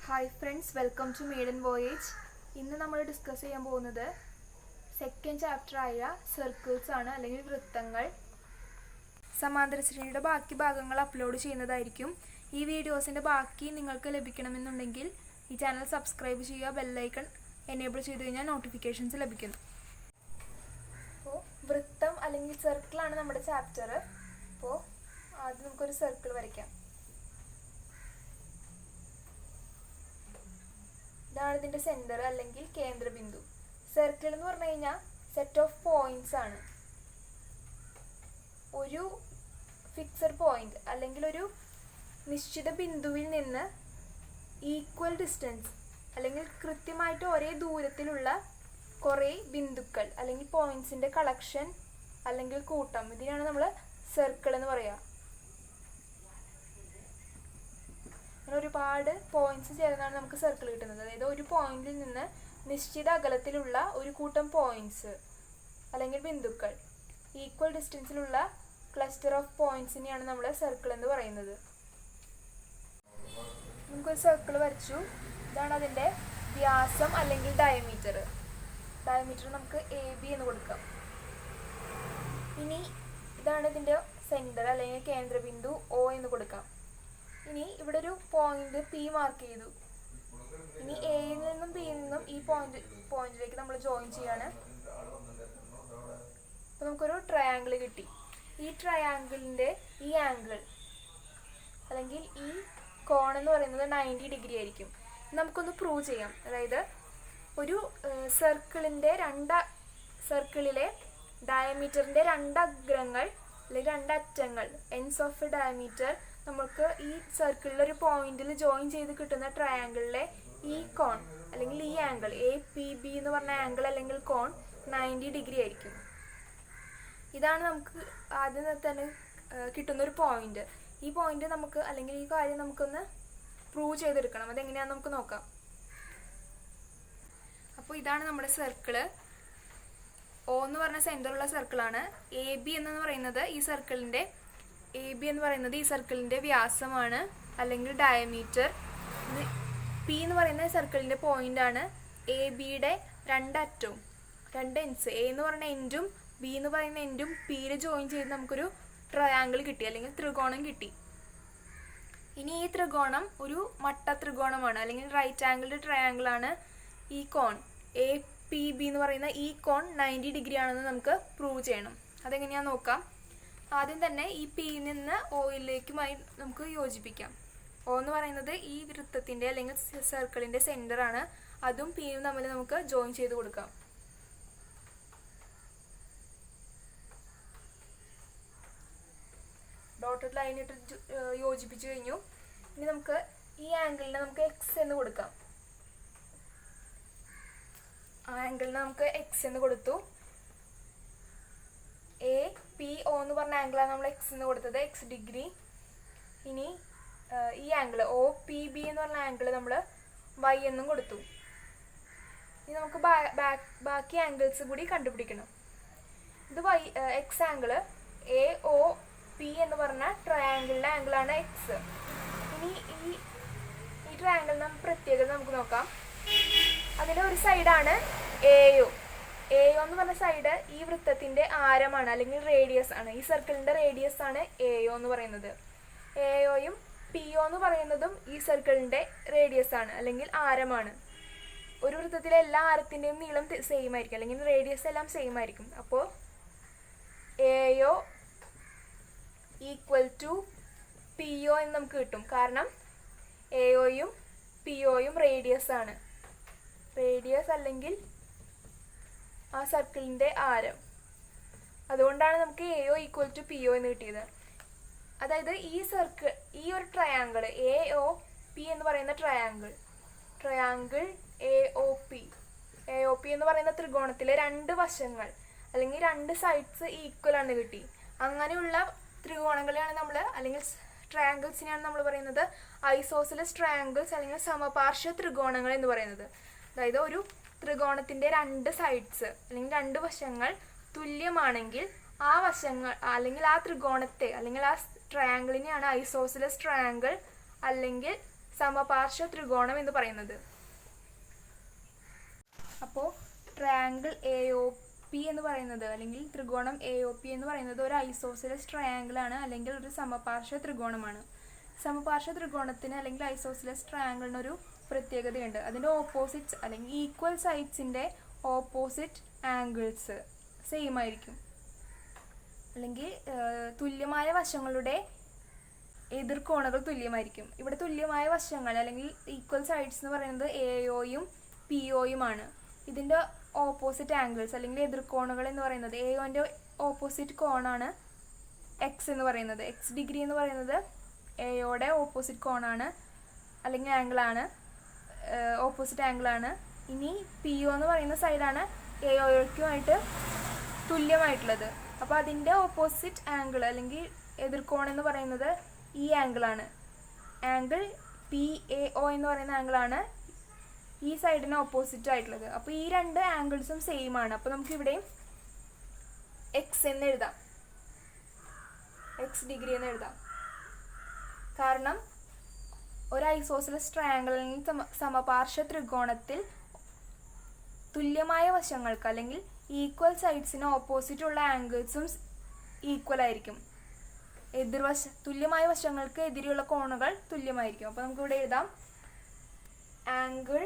Hi friends, welcome to maiden voyage. ഇന്ന് നമ്മൾ discuss ചെയ്യാൻ പോകുന്നത് സെക്കൻഡ് ചാപ്റ്റർ ആയ സർക്കിൾസ് ആണ്, അല്ലെങ്കിൽ വൃത്തങ്ങൾ. സമാന്തര ശ്രേണിയുടെ ബാക്കി ഭാഗങ്ങൾ അപ്ലോഡ് ചെയ്യുന്നതായിരിക്കും. ഈ വീഡിയോസിൻ്റെ ബാക്കി നിങ്ങൾക്ക് ലഭിക്കണമെന്നുണ്ടെങ്കിൽ ഈ ചാനൽ സബ്സ്ക്രൈബ് ചെയ്യുക, ബെല്ലൈക്കൺ എനേബിൾ ചെയ്ത് കഴിഞ്ഞാൽ നോട്ടിഫിക്കേഷൻസ് ലഭിക്കുന്നു. അപ്പോൾ വൃത്തം അല്ലെങ്കിൽ സർക്കിളാണ് നമ്മുടെ ചാപ്റ്റർ. അപ്പോൾ ആദ്യം നമുക്കൊരു സർക്കിൾ വരയ്ക്കാം. ഇതാണ് ഇതിൻ്റെ സെൻറ്റർ അല്ലെങ്കിൽ കേന്ദ്രബിന്ദു. സർക്കിൾ എന്ന് പറഞ്ഞു കഴിഞ്ഞാൽ സെറ്റ് ഓഫ് പോയിന്റ്സ് ആണ്. ഒരു ഫിക്സഡ് പോയിന്റ് അല്ലെങ്കിൽ ഒരു നിശ്ചിത ബിന്ദുവിൽ നിന്ന് ഈക്വൽ ഡിസ്റ്റൻസ് അല്ലെങ്കിൽ കൃത്യമായിട്ട് ഒരേ ദൂരത്തിലുള്ള കുറേ ബിന്ദുക്കൾ അല്ലെങ്കിൽ പോയിന്റ്സിൻ്റെ കളക്ഷൻ അല്ലെങ്കിൽ കൂട്ടം, ഇതിനാണ് നമ്മൾ സർക്കിൾ എന്ന് പറയുക. അങ്ങനെ ഒരുപാട് പോയിന്റ്സ് ചേർന്നാണ് നമുക്ക് സർക്കിൾ കിട്ടുന്നത്. അതായത് ഒരു പോയിന്റിൽ നിന്ന് നിശ്ചിത അകലത്തിലുള്ള ഒരു കൂട്ടം പോയിന്റ്സ് അല്ലെങ്കിൽ ബിന്ദുക്കൾ, ഈക്വൽ ഡിസ്റ്റൻസിലുള്ള ക്ലസ്റ്റർ ഓഫ് പോയിന്റ്സിനെയാണ് നമ്മൾ സർക്കിൾ എന്ന് പറയുന്നത്. നമുക്കൊരു സർക്കിൾ വരച്ചു. ഇതാണ് അതിൻ്റെ വ്യാസം അല്ലെങ്കിൽ ഡയമീറ്റർ. ഡയമീറ്റർ നമുക്ക് AB എന്ന് കൊടുക്കാം. ഇനി ഇതാണ് ഇതിൻ്റെ സെൻറ്റർ അല്ലെങ്കിൽ കേന്ദ്രബിന്ദു O എന്ന് കൊടുക്കാം. ഇനി ഇവിടെ ഒരു പോയിന്റ് P മാർക്ക് ചെയ്തു. ഇനി എയിൽ നിന്നും പിയിൽ നിന്നും ഈ പോയിന്റിലേക്ക് നമ്മൾ ജോയിൻ ചെയ്യാണ്. അപ്പോൾ നമുക്കൊരു ട്രയാങ്കിൾ കിട്ടി. ഈ ട്രയാങ്കിളിൻ്റെ ഈ ആംഗിൾ അല്ലെങ്കിൽ ഈ കോൺ എന്ന് പറയുന്നത് 90 ഡിഗ്രി ആയിരിക്കും. നമുക്കൊന്ന് പ്രൂവ് ചെയ്യാം. അതായത് ഒരു സർക്കിളിലെ ഡയമീറ്ററിൻ്റെ രണ്ടഗ്രങ്ങൾ അല്ലെങ്കിൽ രണ്ടറ്റങ്ങൾ, എൻഡ്സ് ഓഫ് ഡയമീറ്റർ, നമുക്ക് ഈ സർക്കിളിൽ ഒരു പോയിന്റിൽ ജോയിൻ ചെയ്ത് കിട്ടുന്ന ട്രയാങ്കിളിലെ ഈ കോൺ അല്ലെങ്കിൽ ഈ ആംഗിൾ APB എന്ന് പറഞ്ഞ ആംഗിൾ അല്ലെങ്കിൽ കോൺ 90 ഡിഗ്രി ആയിരിക്കും. ഇതാണ് നമുക്ക് ആദ്യം തന്നെ കിട്ടുന്ന ഒരു പോയിന്റ്. ഈ പോയിന്റ് നമുക്ക് അല്ലെങ്കിൽ ഈ കാര്യം നമുക്കൊന്ന് പ്രൂവ് ചെയ്തെടുക്കണം. അതെങ്ങനെയാണെന്ന് നമുക്ക് നോക്കാം. അപ്പോൾ ഇതാണ് നമ്മുടെ സർക്കിള്. O എന്ന് പറഞ്ഞ സെൻറ്ററുള്ള സർക്കിളാണ്. AB എന്ന് പറയുന്നത് ഈ സർക്കിളിൻ്റെ വ്യാസമാണ് അല്ലെങ്കിൽ ഡയമീറ്റർ. P എന്ന് പറയുന്ന സർക്കിളിൻ്റെ പോയിന്റാണ്. ABയുടെ രണ്ടറ്റവും രണ്ട് എൻഡ്സ്, A എന്ന് പറയുന്ന എൻഡും B എന്ന് പറയുന്ന എൻഡും Pയിൽ ജോയിൻ ചെയ്ത് നമുക്കൊരു ട്രയാങ്കിൾ കിട്ടി അല്ലെങ്കിൽ ത്രികോണം കിട്ടി. ഇനി ഈ ത്രികോണം ഒരു മട്ട ത്രികോണമാണ് അല്ലെങ്കിൽ റൈറ്റ് ആംഗിൾഡ് ട്രയാങ്കിൾ ആണ്. ഈ കോൺ APB എന്ന് പറയുന്ന ഈ കോൺ 90 ഡിഗ്രി ആണെന്ന് നമുക്ക് പ്രൂവ് ചെയ്യണം. അതെങ്ങനെയാണെന്ന് നോക്കാം. ആദ്യം തന്നെ ഈ Pയിൽ നിന്ന് Oയിലേക്കുമായി നമുക്ക് യോജിപ്പിക്കാം. O എന്ന് പറയുന്നത് ഈ വൃത്തത്തിൻ്റെ അല്ലെങ്കിൽ സർക്കിളിൻ്റെ സെൻറ്ററാണ്. അതും Pയും തമ്മിൽ നമുക്ക് ജോയിൻ ചെയ്ത് കൊടുക്കാം. ഡോട്ടഡ് ലൈൻ ഇട്ട് യോജിപ്പിച്ചു കഴിഞ്ഞു. ഇനി നമുക്ക് ഈ ആംഗിളിനെ നമുക്ക് X എന്ന് കൊടുക്കാം. ആ ആംഗിളിന് നമുക്ക് X എന്ന് കൊടുത്തു. APO എന്ന് പറഞ്ഞ ആംഗിളാണ് നമ്മൾ X എന്ന് കൊടുത്തത്, X ഡിഗ്രി. ഇനി ഈ ആംഗിൾ OPB എന്ന് പറഞ്ഞ ആംഗിൾ നമ്മൾ Y എന്നും കൊടുത്തു. ഇനി നമുക്ക് ബാക്കി ആംഗിൾസ് കൂടി കണ്ടുപിടിക്കണം. ഇത് X ആംഗിള് AOP എന്ന് പറഞ്ഞ ട്രയാങ്കിളിൻ്റെ ആംഗിളാണ് X. ഇനി ഈ ട്രയാങ്കിളിന് പ്രത്യേകത നമുക്ക് നോക്കാം. അതിലെ ഒരു സൈഡാണ് AO എന്ന് പറഞ്ഞ സൈഡ് ഈ വൃത്തത്തിൻ്റെ ആരമാണ് അല്ലെങ്കിൽ റേഡിയസ് ആണ്. ഈ സർക്കിളിൻ്റെ റേഡിയസ് ആണ് AO എന്ന് പറയുന്നത്. AOയും PO എന്ന് പറയുന്നതും ഈ സർക്കിളിൻ്റെ റേഡിയസ് ആണ് അല്ലെങ്കിൽ ആരമാണ്. ഒരു വൃത്തത്തിലെ എല്ലാ ആരത്തിൻ്റെയും നീളം സെയിം ആയിരിക്കും അല്ലെങ്കിൽ റേഡിയസ് എല്ലാം സെയിം ആയിരിക്കും. അപ്പോൾ AO ഈക്വൽ ടു PO എന്ന് നമുക്ക് കിട്ടും. കാരണം AOയും POയും റേഡിയസ് ആണ്. റേഡിയസ് അല്ലെങ്കിൽ ആ സർക്കിളിൻ്റെ ആരം. അതുകൊണ്ടാണ് നമുക്ക് AO ഈക്വൽ ടു PO എന്ന് കിട്ടിയത്. അതായത് ഈ ഒരു ട്രയാങ്കിൾ AOP എന്ന് പറയുന്ന ട്രയാങ്കിൾ AOP എന്ന് പറയുന്ന ത്രികോണത്തിലെ രണ്ട് വശങ്ങൾ അല്ലെങ്കിൽ രണ്ട് സൈഡ്സ് ഈക്വൽ ആണ് കിട്ടി. അങ്ങനെയുള്ള ത്രികോണങ്ങളെയാണ് നമ്മൾ അല്ലെങ്കിൽ ട്രയാങ്കിൾസിനെയാണ് നമ്മൾ പറയുന്നത് ഐസോസെലസ് ട്രയാങ്കിൾസ് അല്ലെങ്കിൽ സമപാർശ്വ ത്രികോണങ്ങൾ എന്ന് പറയുന്നത്. അതായത് ഒരു ത്രികോണത്തിൻ്റെ രണ്ട് സൈഡ്സ് അല്ലെങ്കിൽ രണ്ട് വശങ്ങൾ തുല്യമാണെങ്കിൽ ആ വശങ്ങൾ അല്ലെങ്കിൽ ആ ത്രികോണത്തെ അല്ലെങ്കിൽ ആ ട്രയാങ്കിളിനെയാണ് ഐസോസെലസ് ട്രയാങ്കിൾ അല്ലെങ്കിൽ സമപാർശ്വ ത്രികോണം എന്ന് പറയുന്നത്. അപ്പോൾ ട്രയാങ്കിൾ AOP എന്ന് പറയുന്നത് അല്ലെങ്കിൽ ത്രികോണം AOP എന്ന് പറയുന്നത് ഒരു ഐസോസിലസ് ട്രയാങ്കിൾ ആണ്, അല്ലെങ്കിൽ ഒരു സമപാർശ്വ ത്രികോണമാണ്. സമപാർശ്വ ത്രികോണത്തിന് അല്ലെങ്കിൽ ഐസോസിലസ് ട്രയാങ്കിളിന് ഒരു പ്രത്യേകതയുണ്ട്. അതിൻ്റെ ഓപ്പോസിറ്റ്സ് അല്ലെങ്കിൽ ഈക്വൽ സൈഡ്സിൻ്റെ ഓപ്പോസിറ്റ് ആംഗിൾസ് സെയിം ആയിരിക്കും, അല്ലെങ്കിൽ തുല്യമായ വശങ്ങളുടെ എതിർകോണുകൾ തുല്യമായിരിക്കും. ഇവിടെ തുല്യമായ വശങ്ങൾ അല്ലെങ്കിൽ ഈക്വൽ സൈഡ്സ് എന്ന് പറയുന്നത് AOയും POയുമാണ്. ഇതിൻ്റെ ഓപ്പോസിറ്റ് ആംഗിൾസ് അല്ലെങ്കിൽ എതിർകോണുകൾ എന്ന് പറയുന്നത് AOൻ്റെ ഓപ്പോസിറ്റ് കോണാണ് X എന്ന് പറയുന്നത്. X ഡിഗ്രി എന്ന് പറയുന്നത് AOയുടെ ഓപ്പോസിറ്റ് കോണാണ് അല്ലെങ്കിൽ ആംഗിളാണ്, ഓപ്പോസിറ്റ് ആംഗിളാണ്. ഇനി PO എന്ന് പറയുന്ന സൈഡാണ് AOയ്ക്കുമായിട്ട് തുല്യമായിട്ടുള്ളത്. അപ്പോൾ അതിൻ്റെ ഓപ്പോസിറ്റ് ആംഗിൾ അല്ലെങ്കിൽ എതിർകോൺ എന്ന് പറയുന്നത് ഈ ആംഗിളാണ്. ആംഗിൾ PAO എന്ന് പറയുന്ന ആംഗിളാണ് ഈ സൈഡിന് ഓപ്പോസിറ്റ് ആയിട്ടുള്ളത്. അപ്പോൾ ഈ രണ്ട് ആംഗിൾസും സെയിം ആണ്. അപ്പോൾ നമുക്കിവിടെയും X എന്ന് എഴുതാം, X ഡിഗ്രി എന്ന് എഴുതാം. കാരണം ഒരു ഐസോസിലസ് ട്രയാങ്കിൾ അല്ലെങ്കിൽ സമപാർശ്വ ത്രികോണത്തിൽ തുല്യമായ വശങ്ങൾക്ക് അല്ലെങ്കിൽ ഈക്വൽ സൈഡ്സിന് ഓപ്പോസിറ്റ് ഉള്ള ആംഗിൾസും ഈക്വൽ ആയിരിക്കും. തുല്യമായ വശങ്ങൾക്ക് എതിരെയുള്ള കോണുകൾ തുല്യമായിരിക്കും. അപ്പോൾ നമുക്കിവിടെ എഴുതാം angle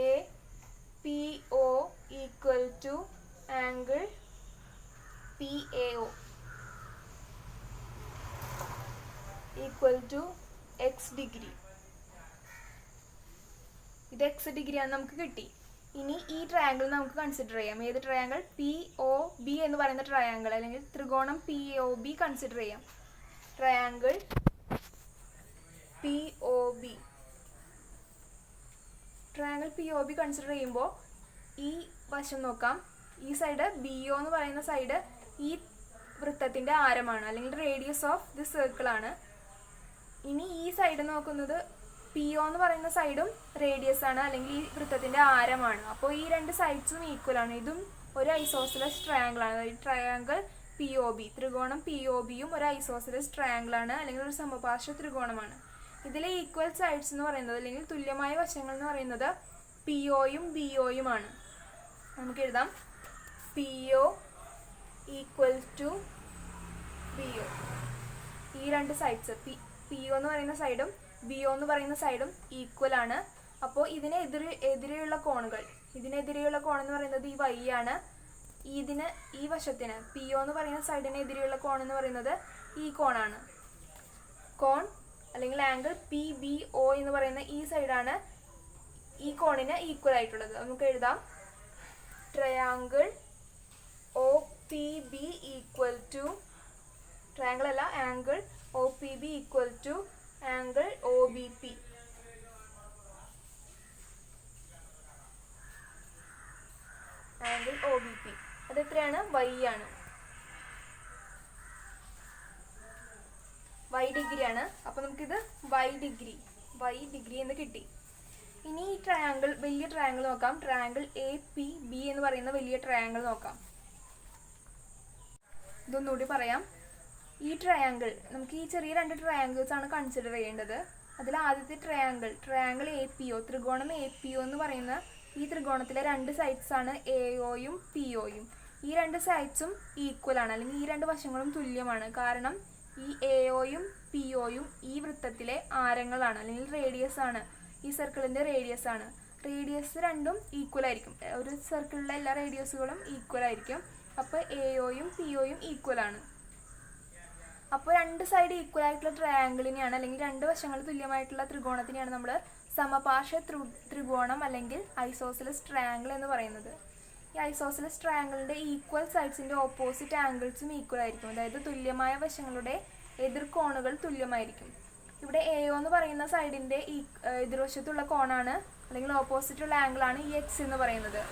APO equal to angle PAO equal to X degree. ഇത് X ഡിഗ്രിയാണ് നമുക്ക് കിട്ടി. ഇനി ഈ ട്രയാങ്കിൾ നമുക്ക് കൺസിഡർ ചെയ്യാം. ഏത് ട്രയാങ്കിൾ? POB എന്ന് പറയുന്ന ട്രയാങ്കിൾ അല്ലെങ്കിൽ ത്രികോണം POB കൺസിഡർ ചെയ്യാം. ട്രയാങ്കിൾ POB കൺസിഡർ ചെയ്യുമ്പോൾ ഈ വശം നോക്കാം. ഈ സൈഡ് BO എന്ന് പറയുന്ന സൈഡ് ഈ വൃത്തത്തിൻ്റെ ആരമാണ് അല്ലെങ്കിൽ റേഡിയസ് ഓഫ് ദി സർക്കിൾ ആണ്. ഇനി ഈ സൈഡ് നോക്കുന്നത് PO എന്ന് പറയുന്ന സൈഡും റേഡിയസ് ആണ് അല്ലെങ്കിൽ ഈ വൃത്തത്തിൻ്റെ ആരമാണ്. അപ്പോൾ ഈ രണ്ട് സൈഡ്സും ഈക്വൽ ആണ്. ഇതും ഒരു ഐസോസിലസ് ട്രയാങ്കിൾ ആണ്. ഈ ട്രയാങ്കിൾ POB, ത്രികോണം POBയും ഒരു ഐസോസിലസ് ട്രയാങ്കിൾ ആണ് അല്ലെങ്കിൽ ഒരു സമപാർശ്വ ത്രികോണമാണ്. ഇതിലെ ഈക്വൽ സൈഡ്സ് എന്ന് പറയുന്നത് അല്ലെങ്കിൽ തുല്യമായ വശങ്ങൾ എന്ന് പറയുന്നത് POയും BOയുമാണ്. നമുക്ക് എഴുതാം PO ഈക്വൽ ടു BO. ഈ രണ്ട് സൈഡ്സ് PO എന്ന് പറയുന്ന സൈഡും BO എന്ന് പറയുന്ന സൈഡും ഈക്വൽ ആണ്. അപ്പോൾ ഇതിനെതിരെയുള്ള കോണുകൾ എന്ന് പറയുന്നത് ഈ Y ആണ്. ഈ വശത്തിന് PO എന്ന് പറയുന്ന സൈഡിനെതിരെയുള്ള കോൺ എന്ന് പറയുന്നത് ഈ കോണാണ്. കോൺ അല്ലെങ്കിൽ ആംഗിൾ PBO എന്ന് പറയുന്ന ഈ സൈഡാണ് ഈ കോണിന് ഈക്വൽ ആയിട്ടുള്ളത്. നമുക്ക് എഴുതാം triangle OPB equal to triangle അല്ല angle OPB equal to angle OBP. Angle OBP അത് എത്രയാണ്? Y ആണ്. Y ഡിഗ്രി ആണ്. അപ്പോൾ നമുക്കിത് Y ഡിഗ്രി എന്ന് കിട്ടി. ഇനി ഈ ട്രയാങ്കിൾ, വലിയ ട്രയാങ്കിൾ നോക്കാം. ട്രയാങ്കിൾ APB എന്ന് പറയുന്ന വലിയ ട്രയാങ്കിൾ നോക്കാം. ഇതൊന്നുകൂടി പറയാം. ഈ ട്രയാങ്കിൾ നമുക്ക് ഈ ചെറിയ രണ്ട് ട്രയാങ്കിൾസ് ആണ് കൺസിഡർ ചെയ്യേണ്ടത്. അതിൽ ആദ്യത്തെ ട്രയാങ്കിൾ APO, ത്രികോണം APO എന്ന് പറയുന്ന ഈ ത്രികോണത്തിലെ രണ്ട് സൈഡ്സ് ആണ് AOയും POയും. ഈ രണ്ട് സൈഡ്സും ഈക്വൽ ആണ് അല്ലെങ്കിൽ ഈ രണ്ട് വശങ്ങളും തുല്യമാണ്. കാരണം ഈ AOയും POയും ഈ വൃത്തത്തിലെ ആരങ്ങളാണ് അല്ലെങ്കിൽ റേഡിയസ് ആണ്. ഈ സർക്കിളിൻ്റെ റേഡിയസ് ആണ്. റേഡിയസ് രണ്ടും ഈക്വൽ ആയിരിക്കും. ഒരു സർക്കിളിലെ എല്ലാ റേഡിയസുകളും ഈക്വൽ ആയിരിക്കും. അപ്പോൾ AOയും POയും ഈക്വൽ ആണ്. അപ്പോൾ രണ്ട് സൈഡ് ഈക്വൽ ആയിട്ടുള്ള ട്രയാങ്കിളിനെയാണ് അല്ലെങ്കിൽ രണ്ട് വശങ്ങൾ തുല്യമായിട്ടുള്ള ത്രികോണത്തിനെയാണ് നമ്മൾ സമപാർശ്വ ത്രികോണം അല്ലെങ്കിൽ ഐസോസിലസ് ട്രയാങ്കിൾ എന്ന് പറയുന്നത്. ഈ ഐസോസിലസ് ട്രയാങ്കിളിൻ്റെ ഈക്വൽ സൈഡ്സിൻ്റെ ഓപ്പോസിറ്റ് ആംഗിൾസും ഈക്വൽ ആയിരിക്കും. അതായത് തുല്യമായ വശങ്ങളുടെ എതിർകോണുകൾ തുല്യമായിരിക്കും. ഇവിടെ AO എന്ന് പറയുന്ന സൈഡിൻ്റെ എതിർവശത്തുള്ള കോണാണ് അല്ലെങ്കിൽ ഓപ്പോസിറ്റുള്ള ആംഗിളാണ് ഈ X എന്ന് പറയുന്നത്.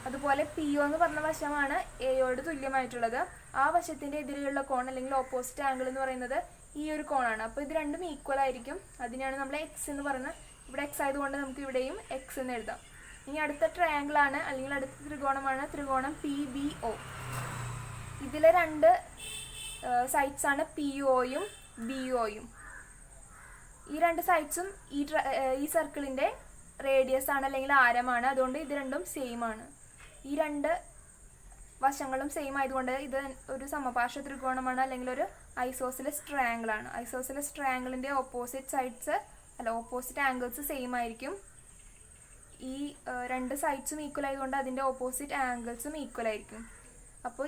അതുപോലെ PO എന്ന് പറഞ്ഞ വശമാണ് AOയോട് തുല്യമായിട്ടുള്ളത്. ആ വശത്തിൻ്റെ എതിരെയുള്ള കോൺ അല്ലെങ്കിൽ ഓപ്പോസിറ്റ് ആംഗിൾ എന്ന് പറയുന്നത് ഈ ഒരു കോണാണ്. അപ്പോൾ ഇത് രണ്ടും ഈക്വൽ ആയിരിക്കും. അതിനാണ് നമ്മൾ X എന്ന് പറയുന്നത്. ഇവിടെ X ആയതുകൊണ്ട് നമുക്ക് ഇവിടെയും X എന്ന് എഴുതാം. ഇനി അടുത്ത ട്രയാങ്കിളാണ് അല്ലെങ്കിൽ അടുത്ത ത്രികോണമാണ് ത്രികോണം PBO. ഇതിലെ രണ്ട് സൈഡ്സ് ആണ് POയും BOയും. ഈ രണ്ട് സൈഡ്സും ഈ സർക്കിളിൻ്റെ റേഡിയസ് ആണ് അല്ലെങ്കിൽ ആരമാണ്. അതുകൊണ്ട് ഇത് രണ്ടും സെയിം ആണ്. ഈ രണ്ട് വശങ്ങളും സെയിം ആയതുകൊണ്ട് ഇത് ഒരു സമപാർശ്വ ത്രികോണമാണ് അല്ലെങ്കിൽ ഒരു ഐസോസിലസ് ട്രയാങ്കിൾ ആണ്. ഐസോസിലസ് ട്രയാങ്കിളിൻ്റെ ഓപ്പോസിറ്റ് ആംഗിൾസ് സെയിം ആയിരിക്കും. ഈ രണ്ട് സൈഡ്സും ഈക്വൽ ആയതുകൊണ്ട് അതിൻ്റെ ഓപ്പോസിറ്റ് ആംഗിൾസും ഈക്വൽ ആയിരിക്കും. അപ്പോൾ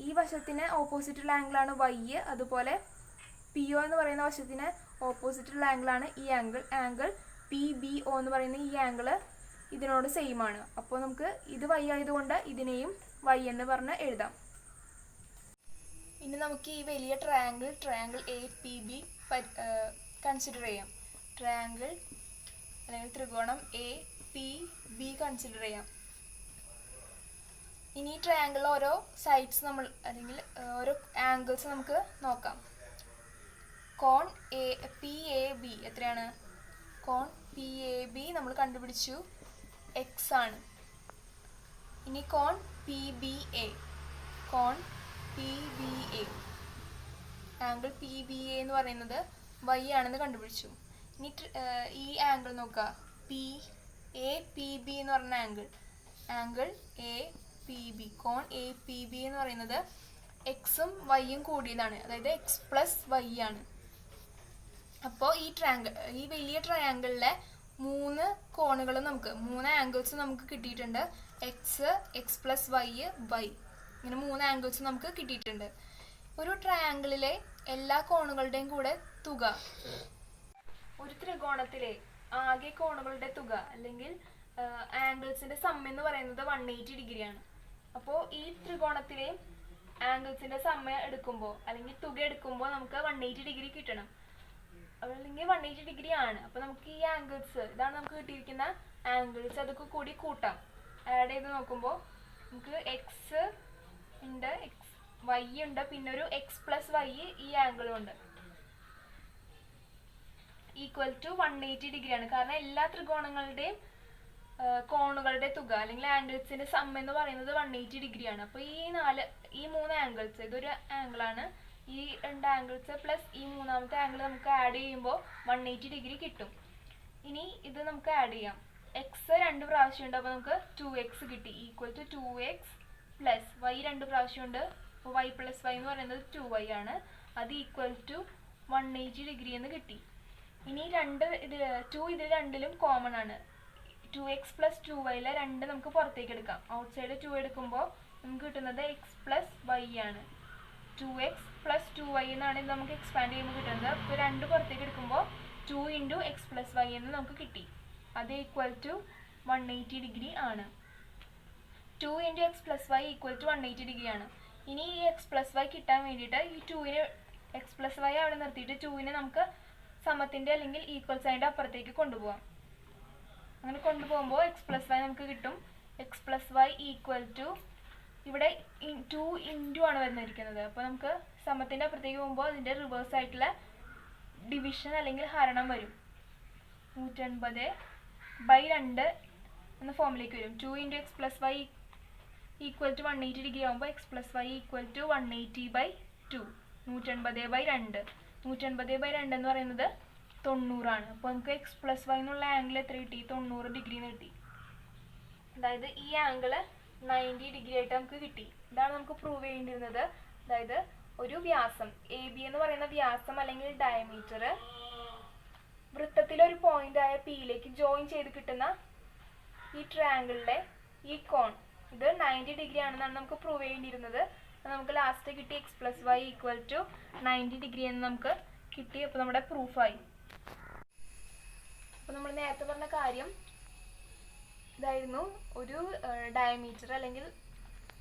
ഈ വശത്തിന് ഓപ്പോസിറ്റുള്ള ആംഗിളാണ് വൈ. അതുപോലെ പി ഒ എന്ന് പറയുന്ന വശത്തിന് ഓപ്പോസിറ്റുള്ള ആംഗിളാണ് ഈ ആംഗിൾ പി ബി ഒ എന്ന് പറയുന്ന ഈ ആംഗിൾ ഇതിനോട് സെയിം ആണ്. അപ്പോൾ നമുക്ക് ഇത് വൈ ആയതുകൊണ്ട് ഇതിനെയും വൈ എന്ന് പറഞ്ഞ് എഴുതാം. ഇനി നമുക്ക് ഈ വലിയ triangle A P B consider ചെയ്യാം. ട്രയാങ്കിൾ അല്ലെങ്കിൽ ത്രികോണം എ പി ബി കൺസിഡർ ചെയ്യാം. ഇനി ഈ ട്രയാങ്കിളിൽ ഓരോ സൈഡ്സ് അല്ലെങ്കിൽ ഓരോ ആംഗിൾസ് നമുക്ക് നോക്കാം. കോൺ പി എ ബി എത്രയാണ്? കോൺ പി എ ബി നമ്മൾ കണ്ടുപിടിച്ചു, എക്സ് ആണ്. ഇനി കോൺ P B A angle P B A എന്ന് പറയുന്നത് വൈ ആണെന്ന് കണ്ടുപിടിച്ചു. ഇനി ഈ ആംഗിൾ നോക്കുക, പി എ പി ബി എന്ന് പറഞ്ഞ ആംഗിൾ എ പി ബി, കോൺ എ പി ബി എന്ന് പറയുന്നത് എക്സും വൈയും കൂടിയതാണ്, അതായത് എക്സ് പ്ലസ് വൈ ആണ്. അപ്പോൾ ഈ വലിയ ട്രയാങ്കിളിലെ മൂന്ന് കോണുകളും മൂന്ന് ആംഗിൾസ് നമുക്ക് കിട്ടിയിട്ടുണ്ട്. എക്സ് പ്ലസ് വൈ, ഇങ്ങനെ മൂന്ന് ആംഗിൾസ് നമുക്ക് കിട്ടിയിട്ടുണ്ട്. ഒരു ട്രയാങ്കിളിലെ എല്ലാ കോണുകളുടെയും കൂടെ തുക, ഒരു ത്രികോണത്തിലെ ആകെ കോണുകളുടെ തുക അല്ലെങ്കിൽ ആംഗിൾസിന്റെ സം എന്ന് പറയുന്നത് 180 ഡിഗ്രിയാണ്. അപ്പോൾ ഈ ത്രികോണത്തിലെ ആംഗിൾസിന്റെ സം എടുക്കുമ്പോൾ അല്ലെങ്കിൽ തുക എടുക്കുമ്പോൾ നമുക്ക് 180 ഡിഗ്രി കിട്ടണം, അല്ലെങ്കിൽ 180 ഡിഗ്രി ആണ്. അപ്പോൾ നമുക്ക് ഈ ആംഗിൾസ്, ഇതാണ് നമുക്ക് കിട്ടിയിരിക്കുന്ന ആംഗിൾസ്, അതൊക്കെ കൂടി കൂട്ടാം. ആഡ് ചെയ്ത് നോക്കുമ്പോൾ നമുക്ക് എക്സ് ഉണ്ട്, വൈ ഉണ്ട്, പിന്നെ ഒരു എക്സ് പ്ലസ് വൈ ഈ ആംഗിളും ഉണ്ട്, ഈക്വൽ ടു 180 ഡിഗ്രിയാണ്. കാരണം എല്ലാ ത്രികോണങ്ങളുടെയും കോണുകളുടെ തുക അല്ലെങ്കിൽ ആംഗിൾസിന്റെ സം എന്ന് പറയുന്നത് 180 ഡിഗ്രിയാണ്. അപ്പോൾ ഈ മൂന്ന് ആംഗിൾസ്, ഇതൊരു ആംഗിളാണ്, ഈ രണ്ട് ആംഗിൾസ് പ്ലസ് ഈ മൂന്നാമത്തെ ആംഗിൾ നമുക്ക് ആഡ് ചെയ്യുമ്പോൾ 180 ഡിഗ്രി കിട്ടും. ഇനി ഇത് നമുക്ക് ആഡ് ചെയ്യാം. എക്സ് 2 പ്രാവശ്യം ഉണ്ട്, അപ്പോൾ നമുക്ക് 2x കിട്ടി, equal to 2x plus Y 2 പ്രാവശ്യം ഉണ്ട്, അപ്പോൾ y പ്ലസ് വൈ എന്ന് പറയുന്നത് 2y ആണ്, അത് ഈക്വൽ ടു 180 ഡിഗ്രി എന്ന് കിട്ടി. ഇനി 2 ഇതിൽ രണ്ടിലും കോമൺ ആണ്. 2x പ്ലസ് 2y 2 നമുക്ക് പുറത്തേക്ക് എടുക്കാം. ഔട്ട് സൈഡ് 2 എടുക്കുമ്പോൾ നമുക്ക് കിട്ടുന്നത് x പ്ലസ് വൈ ആണ്. 2x പ്ലസ് 2y എന്നാണ് ഇത് നമുക്ക് എക്സ്പാൻഡ് ചെയ്യുമ്പോൾ കിട്ടുന്നത്. അപ്പോൾ 2 പുറത്തേക്ക് എടുക്കുമ്പോൾ 2 ഇൻറ്റു എക്സ് പ്ലസ് വൈ എന്ന് നമുക്ക് കിട്ടി, അത് ഈക്വൽ ടു 180 ഡിഗ്രി ആണ്. 2 into X plus Y equal to 180 degree ആണ്. ഇനി ഈ എക്സ് പ്ലസ് വൈ കിട്ടാൻ വേണ്ടിയിട്ട് ഈ 2നെ എക്സ് പ്ലസ് വൈ അവിടെ നിർത്തിയിട്ട് 2നെ നമുക്ക് സമത്തിൻ്റെ അല്ലെങ്കിൽ ഈക്വൽ സൈഡിൻ്റെ അപ്പുറത്തേക്ക് കൊണ്ടുപോകാം. അങ്ങനെ കൊണ്ടുപോകുമ്പോൾ എക്സ് പ്ലസ് വൈ നമുക്ക് കിട്ടും. X plus Y equal to, ഇവിടെ 2 ഇൻറ്റു ആണ് വരുന്നിരിക്കുന്നത്, അപ്പോൾ നമുക്ക് സമത്തിൻ്റെ അപ്പുറത്തേക്ക് പോകുമ്പോൾ അതിൻ്റെ റിവേഴ്സ് ആയിട്ടുള്ള ഡിവിഷൻ അല്ലെങ്കിൽ ഹരണം വരും. 180/2 എന്ന ഫോമിലേക്ക് വരും. 2 into X plus Y equal to 180 degree ആകുമ്പോൾ X plus Y equal to 180/2, 180/2. 180/2 എന്ന് പറയുന്നത് 90 ആണ്. അപ്പോൾ നമുക്ക് എക്സ് പ്ലസ് വൈ എന്നുള്ള ആംഗിൾ എത്ര കിട്ടി? 90 ഡിഗ്രി എന്ന് കിട്ടി. അതായത് ഈ ആംഗിൾ 90 ഡിഗ്രി ആയിട്ട് നമുക്ക് കിട്ടി. ഇതാണ് നമുക്ക് പ്രൂവ് ചെയ്യേണ്ടിയിരുന്നത്. അതായത് ഒരു വ്യാസം എ ബി എന്ന് പറയുന്ന വ്യാസം അല്ലെങ്കിൽ ഡയമീറ്റർ വൃത്തത്തിലെ ഒരു പോയിന്റ് ആയ പിയിലേക്ക് ജോയിൻ ചെയ്ത് കിട്ടുന്ന ഈ ട്രയാങ്കിളിലെ ഈ കോൺ ഇത് 90 ഡിഗ്രി ആണെന്നാണ് നമുക്ക് പ്രൂവ് ചെയ്യേണ്ടിയിരുന്നത്. നമുക്ക് ലാസ്റ്റ് കിട്ടി X plus Y equal to 90 degree എന്ന് നമുക്ക് കിട്ടി. അപ്പോൾ നമ്മുടെ പ്രൂഫായി. അപ്പോൾ നമ്മൾ നേരത്തെ പറഞ്ഞ കാര്യം ഇതായിരുന്നു. ഒരു ഡയമീറ്റർ അല്ലെങ്കിൽ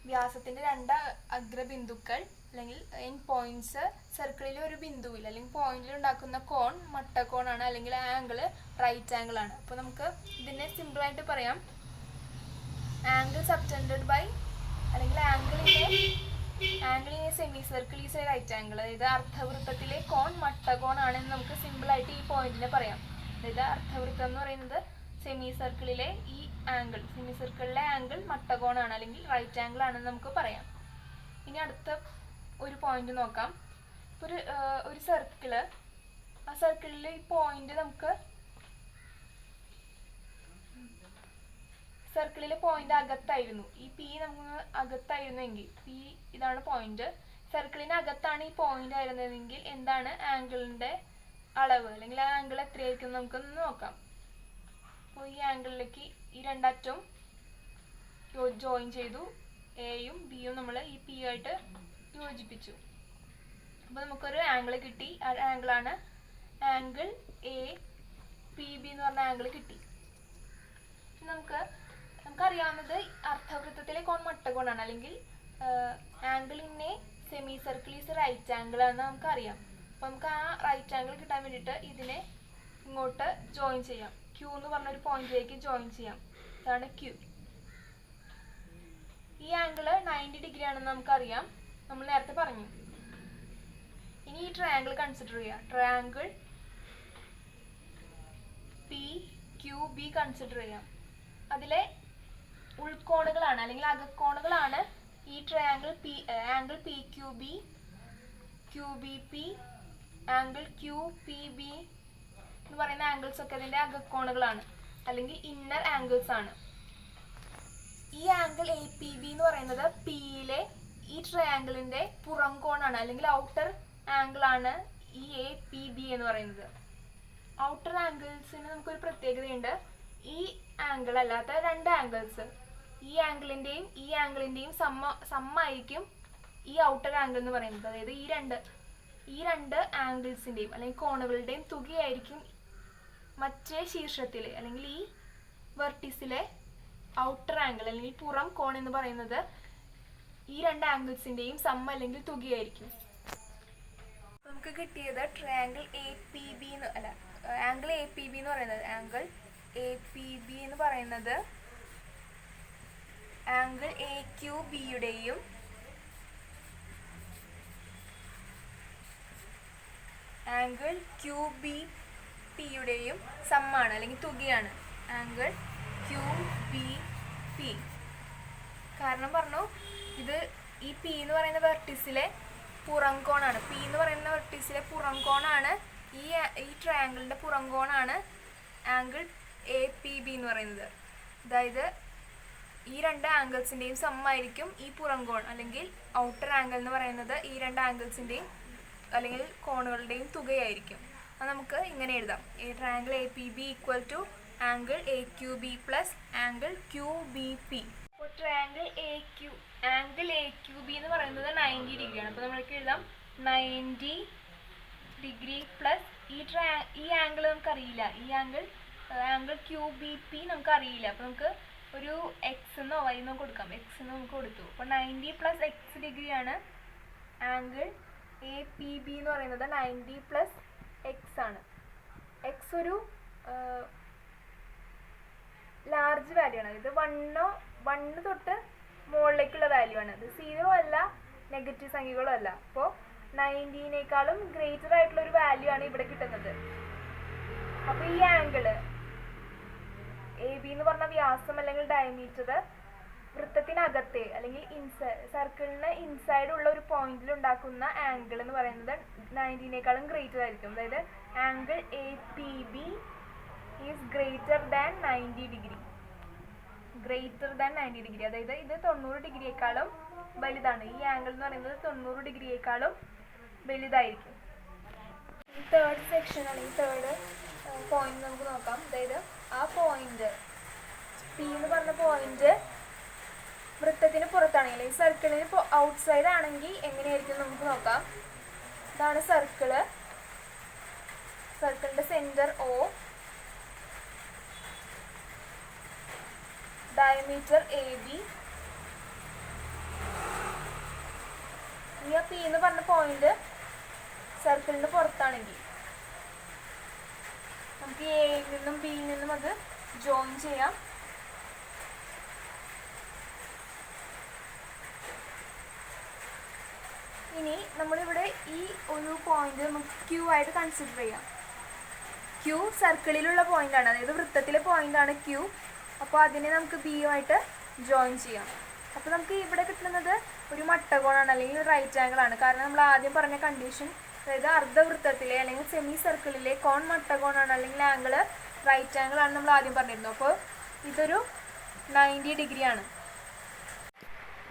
വ്യാസത്തിൻ്റെ 2 അഗ്രബിന്ദുക്കൾ അല്ലെങ്കിൽ എൻഡ് പോയിന്റ്സ് സർക്കിളിലെ ഒരു ബിന്ദുവിൽ അല്ലെങ്കിൽ പോയിന്റിൽ ഉണ്ടാക്കുന്ന കോൺ മട്ടക്കോണാണ് അല്ലെങ്കിൽ ആംഗിൾ റൈറ്റ് ആംഗിൾ ആണ്. അപ്പോൾ നമുക്ക് ഇതിനെ സിമ്പിളായിട്ട് പറയാം, ആംഗിൾ സബ്റ്റൻഡഡ് ബൈ അല്ലെങ്കിൽ angle in a semi circle is a right angle. അതായത് അർദ്ധവൃത്തത്തിലെ കോൺ മട്ടകോൺ ആണെന്ന് നമുക്ക് സിമ്പിളായിട്ട് ഈ പോയിന്റിനെ പറയാം. അതായത് അർദ്ധവൃത്തം എന്ന് പറയുന്നത് സെമി സർക്കിളിലെ ഈ ആംഗിൾ, സെമി സർക്കിളിലെ ആംഗിൾ മട്ടകോണാണ് അല്ലെങ്കിൽ റൈറ്റ് ആംഗിൾ ആണെന്ന് നമുക്ക് പറയാം. ഇനി അടുത്ത ഒരു പോയിന്റ് നോക്കാം. ഒരു സർക്കിള് ആ സർക്കിളിൽ ഈ പോയിന്റ് നമുക്ക് സർക്കിളിലെ പോയിന്റ് അകത്തായിരുന്നു, ഈ പി നമുക്ക് അകത്തായിരുന്നെങ്കിൽ, പി ഇതാണ് പോയിന്റ്, സർക്കിളിന് അകത്താണ് ഈ പോയിന്റ് ആയിരുന്നതെങ്കിൽ എന്താണ് ആംഗിളിന്റെ അളവ്, അല്ലെങ്കിൽ ആ ആംഗിൾ എത്രയായിരിക്കും നമുക്കൊന്ന് നോക്കാം. അപ്പോൾ ഈ ആംഗിളിലേക്ക് ഈ രണ്ടറ്റം ജോയിൻ ചെയ്തു, എയും ബിയും നമ്മൾ ഈ പി ആയിട്ട് യോജിപ്പിച്ചു. അപ്പോൾ നമുക്കൊരു ആംഗിൾ കിട്ടി. ആ ആംഗിളാണ് ആംഗിൾ എ പി ബി എന്ന് പറഞ്ഞ ആംഗിൾ കിട്ടി. നമുക്കറിയാവുന്നത് അർദ്ധവൃത്തത്തിലെ കോൺ മട്ടകോണാണ്, അല്ലെങ്കിൽ angle in a semi circle is right angle ആണെന്ന് നമുക്കറിയാം. അപ്പോൾ നമുക്ക് ആ റൈറ്റ് ആംഗിൾ കിട്ടാൻ വേണ്ടിയിട്ട് ഇതിനെ ഇങ്ങോട്ട് ജോയിൻ ചെയ്യാം. ക്യൂ എന്ന് പറഞ്ഞൊരു പോയിന്റിലേക്ക് ജോയിൻ ചെയ്യാം. ഇതാണ് ക്യൂ. ഈ ആംഗിൾ 90 ഡിഗ്രി ആണെന്ന് നമുക്കറിയാം, നമ്മൾ നേരത്തെ പറഞ്ഞു. ഇനി ഈ ട്രയാംഗിൾ കൺസിഡർ ചെയ്യാം. Triangle P Q B consider ചെയ്യാം. അതിലെ ഉൾക്കോണുകളാണ് അല്ലെങ്കിൽ അകക്കോണുകളാണ് ഈ triangle P, angle P Q B, Q B P, angle Q P B എന്ന് പറയുന്ന ആംഗിൾസ് ഒക്കെ അതിൻ്റെ അകക്കോണുകളാണ്, അല്ലെങ്കിൽ ഇന്നർ ആംഗിൾസ് ആണ്. ഈ ആംഗിൾ എ പി ബി എന്ന് പറയുന്നത് പിയിലെ ഈ ട്രയാംഗിളിന്റെ പുറം കോണാണ്, അല്ലെങ്കിൽ ഔട്ടർ ആംഗിൾ ആണ് ഈ എ പി ബി എന്ന് പറയുന്നത്. ഔട്ടർ ആംഗിൾസിന് നമുക്കൊരു പ്രത്യേകതയുണ്ട്. ഈ ആംഗിൾ അല്ലാത്ത രണ്ട് ആംഗിൾസ്, ഈ ആംഗിളിന്റെയും ഈ ആംഗിളിന്റെയും സമ്മായിരിക്കും ഈ ഔട്ടർ ആംഗിൾ എന്ന് പറയുന്നത്. അതായത് ഈ രണ്ട് ആംഗിൾസിന്റെയും അല്ലെങ്കിൽ കോണുകളുടെയും തുകയായിരിക്കും മറ്റേ ശീർഷത്തിലെ അല്ലെങ്കിൽ ഈ വെർട്ടിസിലെ ഔട്ടർ ആംഗിൾ അല്ലെങ്കിൽ പുറം കോൺ എന്ന് പറയുന്നത്. ഈ രണ്ട് ആംഗിൾസിന്റെയും അല്ലെങ്കിൽ തുകയായിരിക്കും. നമുക്ക് കിട്ടിയത് triangle A P B angle A P B എന്ന് പറയുന്നത് ആംഗിൾ എ ക്യൂ ബിയുടെയും ആംഗിൾ ക്യൂ ബി പിയുടെയും സമ്മാണ് അല്ലെങ്കിൽ തുകയാണ് ആംഗിൾ ക്യൂ ബി പി. കാരണം പറഞ്ഞു, ഇത് ഈ പി എന്ന് പറയുന്ന വെർട്ടിസിലെ പുറംകോണാണ്. പി എന്ന് പറയുന്ന വെർട്ടിസിലെ പുറംകോണാണ് ഈ ട്രയാംഗിളിന്റെ പുറംകോണാണ് ആംഗിൾ എ പി ബി എന്ന് പറയുന്നത്. അതായത് ഈ രണ്ട് ആംഗിൾസിന്റെയും സമ്മായിരിക്കും ഈ പുറംകോൺ അല്ലെങ്കിൽ ഔട്ടർ ആംഗിൾ എന്ന് പറയുന്നത്. ഈ രണ്ട് ആംഗിൾസിന്റെയും അല്ലെങ്കിൽ കോണുകളുടെയും തുകയായിരിക്കും. അത് നമുക്ക് ഇങ്ങനെ എഴുതാം. Triangle A P B equal to angle A Q B plus angle Q B P. അപ്പോൾ ട്രയാംഗിൾ എ ക്യൂ ബി എന്ന് പറയുന്നത് 90 ഡിഗ്രിയാണ്. അപ്പോൾ നമ്മൾക്ക് എഴുതാം 90 ഡിഗ്രി പ്ലസ് ഈ ആംഗിൾ നമുക്കറിയില്ല, ഈ ആംഗിൾ ക്യൂ ബി പി നമുക്കറിയില്ല. അപ്പോൾ നമുക്ക് ഒരു എക്സ് എന്നോ വൈ എന്നോ കൊടുക്കാം. എക്സ് എന്ന് നമുക്ക് കൊടുത്തു. അപ്പോൾ 90 പ്ലസ് എക്സ് ഡിഗ്രിയാണ് ആംഗിൾ എ പി ബി എന്ന് പറയുന്നത്. 90 പ്ലസ് എക്സ് ആണ്. എക്സ് ഒരു ലാർജ് വാല്യൂ ആണ്. ഇത് 1 തൊട്ട് മുകളിലേക്കുള്ള വാല്യൂ ആണ്. ഇത് 0 അല്ല, നെഗറ്റീവ് സംഖ്യകളും അല്ല. അപ്പോൾ 90നേക്കാളും ഗ്രേറ്റർ ആയിട്ടുള്ള ഒരു വാല്യൂ ആണ് ഇവിടെ കിട്ടുന്നത്. അപ്പോൾ ഈ ആംഗിള് എ ബി എന്ന് പറഞ്ഞ വ്യാസം അല്ലെങ്കിൽ ഡയമീറ്റർ വൃത്തത്തിനകത്തെ അല്ലെങ്കിൽ സർക്കിളിന് ഇൻസൈഡ് ഉള്ള ഒരു പോയിന്റിൽ ഉണ്ടാക്കുന്ന ആംഗിൾ എന്ന് പറയുന്നത് 90നേക്കാളും ഗ്രേറ്റർ ആയിരിക്കും. അതായത് angle A P B is greater than 90 degree. അതായത് ഇത് 90 ഡിഗ്രിയേക്കാളും വലുതാണ്. ഈ ആംഗിൾ എന്ന് പറയുന്നത് 90 ഡിഗ്രിയേക്കാളും വലുതായിരിക്കും. ഈ തേർഡ് സെക്ഷൻ അല്ലെങ്കിൽ തേർഡ് പോയിന്റ് നമുക്ക് നോക്കാം. അതായത് ആ പോയിന്റ് പി എന്ന് പറഞ്ഞ പോയിന്റ് വൃത്തത്തിന് പുറത്താണെങ്കിൽ ഈ സർക്കിളിന് ഔട്ട്സൈഡ് ആണെങ്കിൽ എങ്ങനെയായിരിക്കും നമുക്ക് നോക്കാം. ഇതാണ് സർക്കിളിന്റെ centre O, diameter A B. ഈ പി എന്ന് പറഞ്ഞ പോയിന്റ് സർക്കിളിന് പുറത്താണെങ്കിൽ നമുക്ക് എയിൽ നിന്നും ബിയിൽ നിന്നും അത് ജോയിൻ ചെയ്യാം. ഇനി നമ്മളിവിടെ ഈ ഒരു പോയിന്റ് നമുക്ക് ക്യൂ ആയിട്ട് കൺസിഡർ ചെയ്യാം. ക്യൂ സർക്കിളിലുള്ള പോയിന്റാണ്, അതായത് വൃത്തത്തിലെ പോയിന്റാണ് ക്യൂ. അപ്പോൾ അതിനെ നമുക്ക് ബിയുമായിട്ട് ജോയിൻ ചെയ്യാം. അപ്പോൾ നമുക്ക് ഇവിടെ കിട്ടുന്നത് ഒരു മട്ടകോണാണ് അല്ലെങ്കിൽ ഒരു റൈറ്റ് ആംഗിൾ ആണ്. കാരണം നമ്മൾ ആദ്യം പറഞ്ഞ കണ്ടീഷൻ അതായത് അർദ്ധവൃത്തത്തിലെ അല്ലെങ്കിൽ സെമി സർക്കിളിലെ കോൺ മട്ടകോണാണ് അല്ലെങ്കിൽ ആംഗിള് റൈറ്റ് ആംഗിൾ ആണ് നമ്മൾ ആദ്യം പറഞ്ഞിരുന്നു. അപ്പോൾ ഇതൊരു 90 ഡിഗ്രി ആണ്.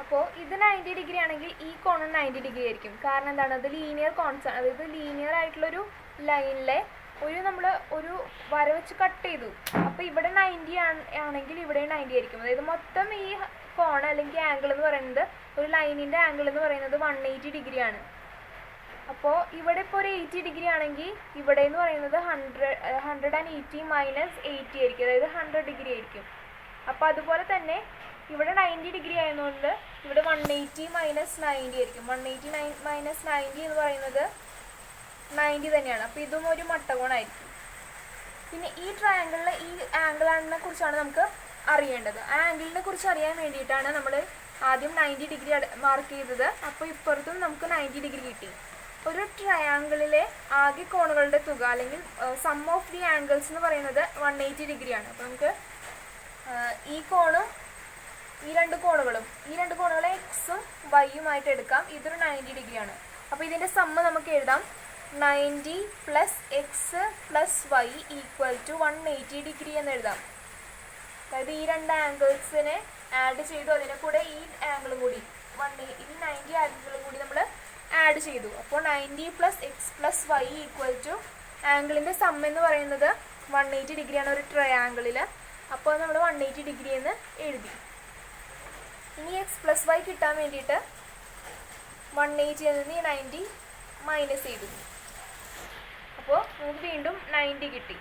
അപ്പോൾ ഇത് 90 ഡിഗ്രി ആണെങ്കിൽ ഈ കോണും 90 ഡിഗ്രി ആയിരിക്കും. കാരണം എന്താണ്, അത് ലീനിയർ കോൺസ് ആണ്. അതായത് ലീനിയർ ആയിട്ടുള്ളൊരു ലൈനിലെ നമ്മൾ ഒരു വര വെച്ച് കട്ട് ചെയ്തു. അപ്പോൾ ഇവിടെ 90 ആണെങ്കിൽ ഇവിടെ 90 ആയിരിക്കും. അതായത് മൊത്തം ഈ കോൺ അല്ലെങ്കിൽ ആംഗിൾ എന്ന് പറയുന്നത്, ഒരു ലൈനിൻ്റെ ആംഗിൾ എന്ന് പറയുന്നത് 180 ഡിഗ്രി ആണ്. അപ്പോൾ ഇവിടെ ഇപ്പോൾ ഒരു 80 ഡിഗ്രി ആണെങ്കിൽ ഇവിടെ എന്ന് പറയുന്നത് 180 മൈനസ് 80 ആയിരിക്കും. അതായത് 100 ഡിഗ്രി ആയിരിക്കും. അപ്പോൾ അതുപോലെ തന്നെ ഇവിടെ 90 ഡിഗ്രി ആയതുകൊണ്ട് ഇവിടെ 180 മൈനസ് 90 ആയിരിക്കും. 180 മൈനസ് 90 എന്ന് പറയുന്നത് 90 തന്നെയാണ്. അപ്പോൾ ഇതും ഒരു മട്ടകോണായിരിക്കും. പിന്നെ ഈ ട്രയാങ്കിളിലെ ഈ ആംഗിളിനെ കുറിച്ചാണ് നമുക്ക് അറിയേണ്ടത്. ആ ആംഗിളിനെ കുറിച്ച് അറിയാൻ വേണ്ടിയിട്ടാണ് നമ്മൾ ആദ്യം 90 ഡിഗ്രി മാർക്ക് ചെയ്തത്. അപ്പോൾ ഇപ്പുറത്തും നമുക്ക് 90 ഡിഗ്രി കിട്ടി. ഒരു ട്രയാങ്കിളിലെ ആകെ കോണുകളുടെ തുക അല്ലെങ്കിൽ സം ഓഫ് ദി ആംഗിൾസ് എന്ന് പറയുന്നത് 180 ഡിഗ്രിയാണ്. അപ്പോൾ നമുക്ക് ഈ കോണും ഈ രണ്ട് കോണുകളെ എക്സും വൈയുമായിട്ട് എടുക്കാം. ഇതൊരു 90 ഡിഗ്രിയാണ്. അപ്പോൾ ഇതിൻ്റെ സമ്മ് നമുക്ക് എഴുതാം. 90 plus X plus Y equal to 180 degree എന്ന് എഴുതാം. അതായത് ഈ രണ്ട് ആംഗിൾസിനെ ആഡ് ചെയ്തു, അതിനെ കൂടെ ഈ ആംഗിളും കൂടി ഈ 90 ആംഗിളും കൂടി നമ്മൾ ആഡ് ചെയ്തു. അപ്പോൾ 90 plus X plus Y equal to ആംഗിളിൻ്റെ സം എന്ന് പറയുന്നത് 180 ഡിഗ്രിയാണ് ഒരു ട്രയാങ്കിളിൽ. അപ്പോൾ നമ്മൾ 180 ഡിഗ്രി എന്ന് എഴുതി. ഇനി എക്സ് പ്ലസ് വൈ കിട്ടാൻ വേണ്ടിയിട്ട് 180 നിന്ന് 90 മൈനസ് ചെയ്തു. അപ്പോൾ നമുക്ക് വീണ്ടും 90 കിട്ടി.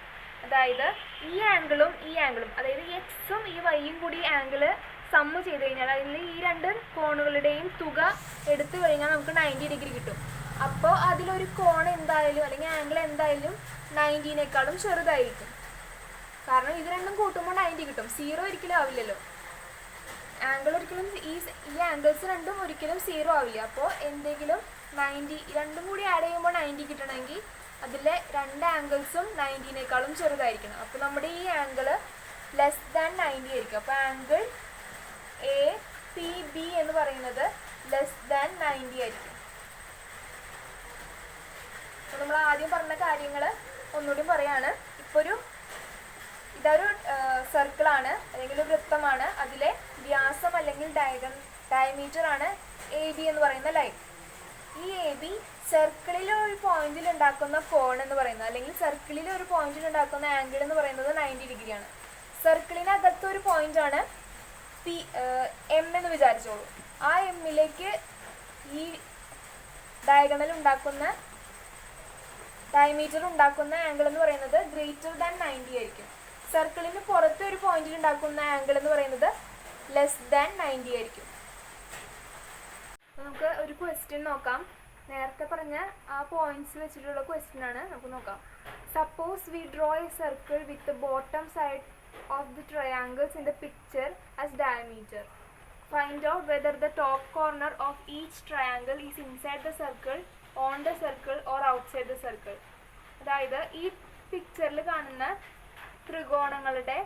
അതായത് ഈ ആംഗിളും അതായത് എക്സും ഈ വൈയും കൂടി ആംഗിള് സമ്മ് ചെയ്ത് കഴിഞ്ഞാൽ അതിൽ ഈ രണ്ട് കോണുകളുടെയും തുക എടുത്തു കഴിഞ്ഞാൽ നമുക്ക് 90 ഡിഗ്രി കിട്ടും. അപ്പോൾ അതിലൊരു കോൺ എന്തായാലും അല്ലെങ്കിൽ ആംഗിൾ എന്തായാലും 90നേക്കാളും ചെറുതായിരിക്കും. കാരണം ഇത് രണ്ടും കൂട്ടുമ്പോൾ 90 കിട്ടും. 0 ഒരിക്കലും ആവില്ലല്ലോ. ആംഗിൾ ഒരിക്കലും ഈ ആംഗിൾസ് രണ്ടും ഒരിക്കലും 0 ആവില്ല. അപ്പോൾ എന്തെങ്കിലും 90 രണ്ടും കൂടി ആഡ് ചെയ്യുമ്പോൾ 90 കിട്ടണമെങ്കിൽ അതിലെ രണ്ട് ആംഗിൾസും 90നേക്കാളും ചെറുതായിരിക്കണം. അപ്പോൾ നമ്മുടെ ഈ ആംഗിൾ ലെസ് ദാൻ 90 ആയിരിക്കും. അപ്പോൾ ആംഗിൾ എ പി ബി എന്ന് പറയുന്നത് ലെസ് ദാൻ 90 ആയിരിക്കും. അപ്പോൾ നമ്മൾ ആദ്യം പറഞ്ഞ കാര്യങ്ങൾ ഒന്നുകൂടി പറയാണ്. ഇപ്പോൾ ഇതൊരു സർക്കിളാണ് അല്ലെങ്കിൽ വൃത്തമാണ്. അതിലെ വ്യാസം അല്ലെങ്കിൽ ഡയമീറ്റർ ആണ് എ ബി എന്ന് പറയുന്ന ലൈൻ. ഈ എ ബി സർക്കിളിലെ ഒരു പോയിന്റിൽ ഉണ്ടാക്കുന്ന കോൺ എന്ന് പറയുന്നത് അല്ലെങ്കിൽ സർക്കിളിലെ ഒരു പോയിന്റിൽ ഉണ്ടാക്കുന്ന ആംഗിൾ എന്ന് പറയുന്നത് 90 ഡിഗ്രിയാണ്. സർക്കിളിനകത്ത് ഒരു പോയിന്റാണ് എം എന്ന് വിചാരിച്ചോളൂ. ആ എമ്മിലേക്ക് ഈ ഡയമീറ്റർ ഉണ്ടാക്കുന്ന ആംഗിൾ എന്ന് പറയുന്നത് ഗ്രേറ്റർ ദാൻ 90 ആയിരിക്കും. സർക്കിളിന് പുറത്ത് ഒരു പോയിന്റിൽ ഉണ്ടാക്കുന്ന ആംഗിൾ എന്ന് പറയുന്നത് ലെസ് ദാൻ 90 ആയിരിക്കും. നമുക്ക് ഒരു ക്വസ്റ്റ്യൻ നോക്കാം. നേരത്തെ പറഞ്ഞ ആ പോയിന്റ്സ് വെച്ചിട്ടുള്ള ക്വസ്റ്റ്യൻ ആണ്. നമുക്ക് നോക്കാം. Suppose V draw A circle with the bottom side of the triangles in the picture as diameter. Find out whether the top corner of each triangle is inside the circle, on the circle or outside the circle. അതായത് ഈ പിക്ചറിൽ കാണുന്ന ത്രികോണങ്ങളുടെ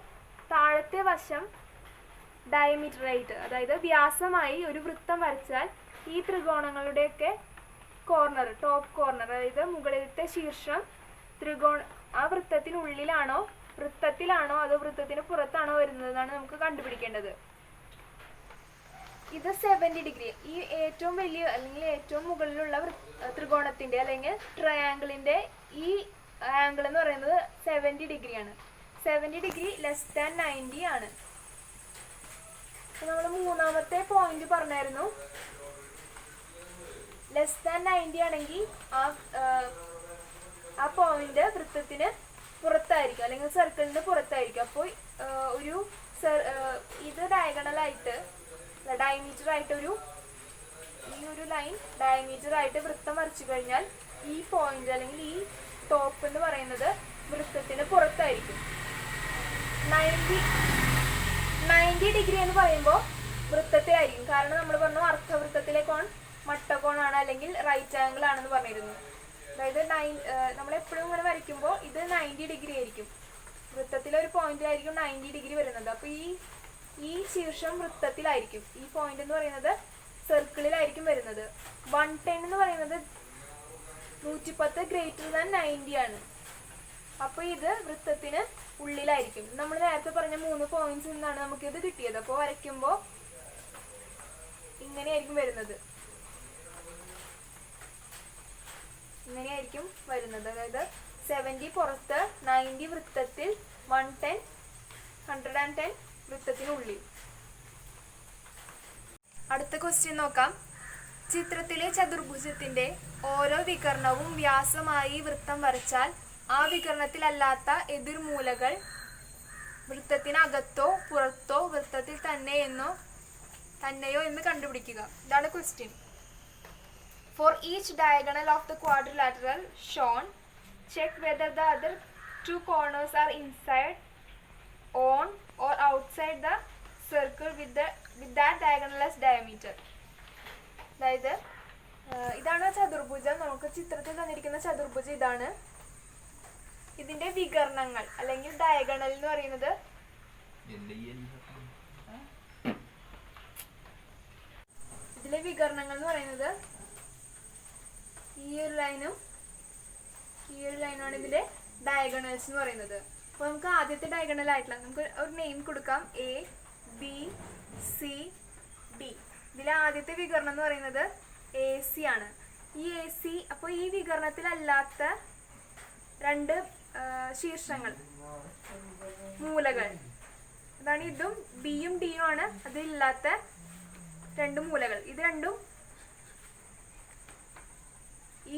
താഴത്തെ വശം ഡയമീറ്ററായിട്ട്, അതായത് വ്യാസമായി ഒരു വൃത്തം വരച്ചാൽ ഈ ത്രികോണങ്ങളുടെയൊക്കെ കോർണർ, ടോപ്പ് കോർണർ, അതായത് മുകളിലത്തെ ശീർഷം ആ വൃത്തത്തിനുള്ളിലാണോ വൃത്തത്തിലാണോ അതോ വൃത്തത്തിന് പുറത്താണോ വരുന്നതെന്നാണ് നമുക്ക് കണ്ടുപിടിക്കേണ്ടത്. ഇത് 70 ഡിഗ്രി. ഈ ഏറ്റവും വലിയ അല്ലെങ്കിൽ ഏറ്റവും മുകളിലുള്ള ത്രികോണത്തിന്റെ അല്ലെങ്കിൽ ട്രയാങ്കിളിന്റെ ഈ ആംഗിൾ എന്ന് പറയുന്നത് 70 ഡിഗ്രിയാണ്. 70 ഡിഗ്രി ലെസ് ദാൻ 90 ആണ്. നമ്മൾ മൂന്നാമത്തെ പോയിന്റ് പറഞ്ഞായിരുന്നു. ലെസ് ദാൻ 90 ആണെങ്കിൽ ആ പോയിന്റ് വൃത്തത്തിന് പുറത്തായിരിക്കും അല്ലെങ്കിൽ സർക്കിളിന്റെ പുറത്തായിരിക്കും. അപ്പോൾ ഇത് ഡയമീറ്റർ ആയിട്ട് ഈ ഒരു ലൈൻ ഡയമീറ്റർ ആയിട്ട് വൃത്തം വരച്ചു കഴിഞ്ഞാൽ ഈ പോയിന്റ് അല്ലെങ്കിൽ ഈ ടോപ്പ് എന്ന് പറയുന്നത് വൃത്തത്തിന് പുറത്തായിരിക്കും. 90 ഡിഗ്രി എന്ന് പറയുമ്പോൾ വൃത്തത്തിലായിരിക്കും. കാരണം നമ്മൾ പറഞ്ഞു അർദ്ധവൃത്തത്തിലെ കോൺ മട്ടകോണാണ് അല്ലെങ്കിൽ റൈറ്റ് ആംഗിൾ ആണെന്ന് പറഞ്ഞിരുന്നു. അതായത് നമ്മളെപ്പോഴും ഇങ്ങനെ വരയ്ക്കുമ്പോൾ ഇത് 90 ഡിഗ്രി ആയിരിക്കും. വൃത്തത്തിലെ ഒരു പോയിന്റിലായിരിക്കും 90 ഡിഗ്രി വരുന്നത്. അപ്പോൾ ഈ ശീർഷം വൃത്തത്തിലായിരിക്കും. ഈ പോയിന്റ് എന്ന് പറയുന്നത് സർക്കിളിലായിരിക്കും വരുന്നത്. 110 എന്ന് പറയുന്നത് 110 ഗ്രേറ്റർ ദാൻ 90 ആണ്. അപ്പോൾ ഇത് വൃത്തത്തിന് ഉള്ളിലായിരിക്കും. നമ്മൾ നേരത്തെ പറഞ്ഞ 3 പോയിന്റ്സിൽ നിന്നാണ് നമുക്കിത് കിട്ടിയത്. അപ്പോൾ വരയ്ക്കുമ്പോൾ ഇങ്ങനെയായിരിക്കും വരുന്നത്. ഇങ്ങനെയായിരിക്കും വരുന്നത്. അതായത് 70 പുറത്ത്, 90 വൃത്തത്തിൽ, 110 വൃത്തത്തിനുള്ളിൽ. അടുത്ത ക്വസ്റ്റ്യൻ നോക്കാം. ചിത്രത്തിലെ ചതുർഭുജത്തിന്റെ ഓരോ വികർണവും വ്യാസമായി വൃത്തം വരച്ചാൽ ആ വികരണത്തിലല്ലാത്ത എതിർമൂലകൾ വൃത്തത്തിനകത്തോ പുറത്തോ വൃത്തത്തിൽ തന്നെയോ എന്ന് കണ്ടുപിടിക്കുക. ഇതാണ് question. For each diagonal of the quadrilateral shown, check whether the other two corners are inside, on or outside the circle with that diagonal as diameter. അതായത് ഇതാണ് ചതുർഭുജം. നമുക്ക് ചിത്രത്തിൽ തന്നിരിക്കുന്ന ചതുർഭുജം ഇതാണ്. ഇതിന്റെ വികർണങ്ങൾ അല്ലെങ്കിൽ ഡയഗണൽ എന്ന് പറയുന്നത് ഇതിലെ വികർണങ്ങൾ എന്ന് പറയുന്നത് ഈ ഒരു ലൈനുമാണ് ഇതിലെ ഡയഗണൽസ് എന്ന് പറയുന്നത്. അപ്പോൾ നമുക്ക് ആദ്യത്തെ ഡയഗണൽ ആയിട്ടുള്ള നമുക്ക് ഒരു നെയിം കൊടുക്കാം. A, B, C, D. ഇതിലെ ആദ്യത്തെ വികരണം എന്ന് പറയുന്നത് AC ആണ്. ഈ AC അപ്പോൾ ഈ വികരണത്തിലല്ലാത്ത 2 ശീർഷങ്ങൾ, മൂലകൾ, അതാണ് ഇതും ബിയും ഡിയും ആണ്. അതിലില്ലാത്ത 2 മൂലകൾ. ഇത് രണ്ടും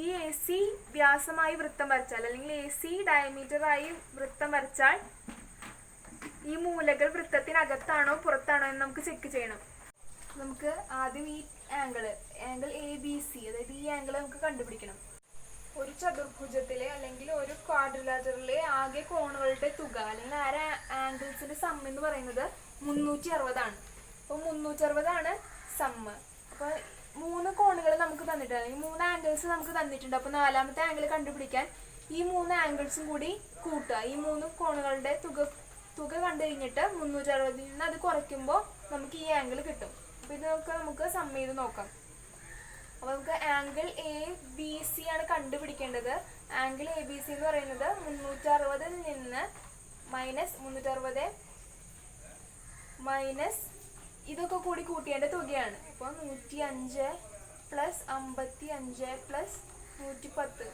ഈ AC വ്യാസമായി വൃത്തം വരച്ചാൽ അല്ലെങ്കിൽ AC ഡയമീറ്ററായി വൃത്തം വരച്ചാൽ ഈ മൂലകൾ വൃത്തത്തിനകത്താണോ പുറത്താണോ എന്ന് നമുക്ക് ചെക്ക് ചെയ്യണം. നമുക്ക് ആദ്യം ഈ ആംഗിൾ ABC, അതായത് ഈ ആംഗിൾ നമുക്ക് കണ്ടുപിടിക്കണം. ഒരു ചതുർഭുജത്തിലെ അല്ലെങ്കിൽ ഒരു ക്വാഡ്രിലാറ്ററിലെ ആകെ കോണുകളുടെ തുക അല്ലെങ്കിൽ ആംഗിൾസിന്റെ സം എന്ന് പറയുന്നത് 360 ആണ്. അപ്പോൾ 360 ആണ് സമ്മ്. അപ്പോൾ 3 കോണുകൾ നമുക്ക് തന്നിട്ടുണ്ട്, അല്ലെങ്കിൽ 3 ആംഗിൾസ് നമുക്ക് തന്നിട്ടുണ്ട്. അപ്പോൾ 4ാമത്തെ ആംഗിൾ കണ്ടുപിടിക്കാൻ ഈ 3 ആംഗിൾസും കൂടി കൂട്ടുക. ഈ 3 കോണുകളുടെ തുക കണ്ടു കഴിഞ്ഞിട്ട് 360 നിന്ന് അത് കുറയ്ക്കുമ്പോൾ നമുക്ക് ഈ ആംഗിൾ കിട്ടും. അപ്പോൾ ഇത് നമുക്ക് സം ചെയ്ത് നോക്കാം. അപ്പോൾ നമുക്ക് ആംഗിൾ ABC ആണ് കണ്ടുപിടിക്കേണ്ടത്. ആംഗിൾ ABC എന്ന് പറയുന്നത് 360 നിന്ന് -360 മൈനസ് ഇതൊക്കെ കൂടി കൂട്ടിയതിൻ്റെ തുകയാണ്. അപ്പോൾ 105 + 55 + 110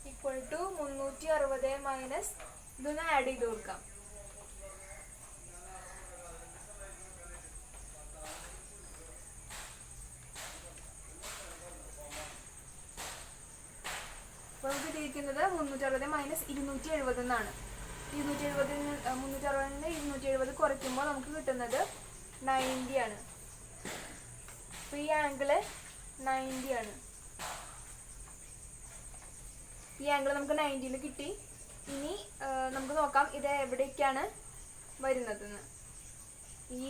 = 360 മൈനസ് ഇതൊന്ന് ആഡ് ചെയ്ത് കൊടുക്കാം. അപ്പോൾ നമുക്ക് കിട്ടിയിരിക്കുന്നത് 360 മൈനസ് 270 എന്നാണ്. 360 270 കുറയ്ക്കുമ്പോൾ നമുക്ക് കിട്ടുന്നത് 90 ആണ്. അപ്പോൾ ഈ ആംഗിള് 90 ആണ്. ഈ ആംഗിൾ നമുക്ക് 90 കിട്ടി. ഇനി നമുക്ക് നോക്കാം ഇത് എവിടേക്കാണ് വരുന്നതെന്ന്. ഈ